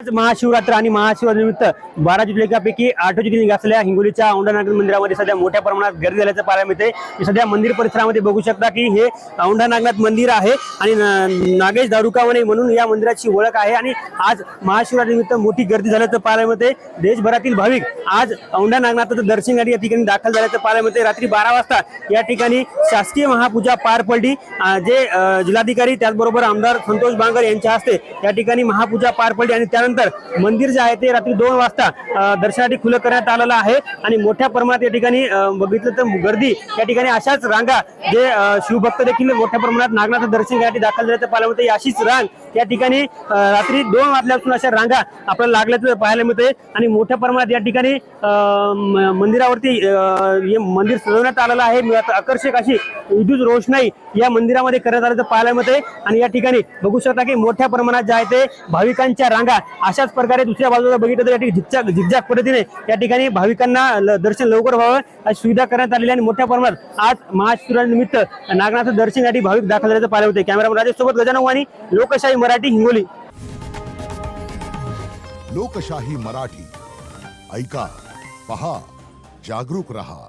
आज महाशिवरात्र आणि महाशिवरात्रीनिमित्त 12 ज्योतिर्लिंगापैकी 8 ज्योतिर्लिंग असलेल्या हिंगोलीच्या औंढा नागनाथ मंदिरामध्ये सध्या मोठ्या प्रमाणात गर्दी झाल्याचं पाहायला मिळते। सध्या मंदिर परिसरामध्ये बघू शकता की हे औंढा नागनाथ मंदिर आहे आणि नागेश दारुकावणे म्हणून या मंदिराची ओळख आहे आणि आज महाशिवरात्रीनिमित्त मोठी गर्दी झाल्याचं पाहायला मिळते। देशभरातील भाविक आज औंढा नागनाथाचं दर्शनासाठी या ठिकाणी दाखल झाल्याचं पाहायला मिळते। रात्री 12 वाजता या ठिकाणी शासकीय महापूजा पार पडली। जे जिल्हाधिकारी त्याचबरोबर आमदार संतोष बांगर यांच्या हस्ते या ठिकाणी महापूजा पार पडली आणि त्यानंतर मंदिर जे आहे ते रात्री 2 वाजता दर्शनासाठी खुलं करण्यात आलेलं आहे आणि मोठ्या प्रमाणात या ठिकाणी बघितलं तर गर्दी या ठिकाणी अशाच रांगा जे शिवभक्त देखील मोठ्या प्रमाणात नागनाथ दर्शन घ्यायसाठी दाखल झाल्याचं पाहायला मिळते। अशीच रांग या ठिकाणी रात्री 2 वाजल्यापासून अशा रांगा आपल्याला लागल्याचं पाहायला मिळते आणि मोठ्या प्रमाणात या ठिकाणी मंदिरावरती मंदिर सजवण्यात आलेलं आहे। आकर्षक अशी विद्युत रोषणाई या मंदिरामध्ये करण्यात आल्याचं पाहायला मिळते आणि या ठिकाणी बघू शकता की मोठ्या प्रमाणात जे आहे ते भाविकांच्या रांगा अशाच प्रकारे दुसऱ्या बाजूला बघितलं तर या ठिकाणी झिकझॅक पद्धतीने या ठिकाणी भाविकांना दर्शन लवकर व्हावं अशी सुविधा करण्यात आलेली आणि मोठ्या प्रमाणात आज महाशिवरात्रीनिमित्त नागनाथ दर्शनासाठी भाविक दाखल झाल्याचं पाहायला मिळते। कॅमेरामन राजेश सोबत गजानन वाणी, लोकशाही मराठी, हिंगोली। लोकशाही मराठी ऐका, पहा, जागरूक रहा।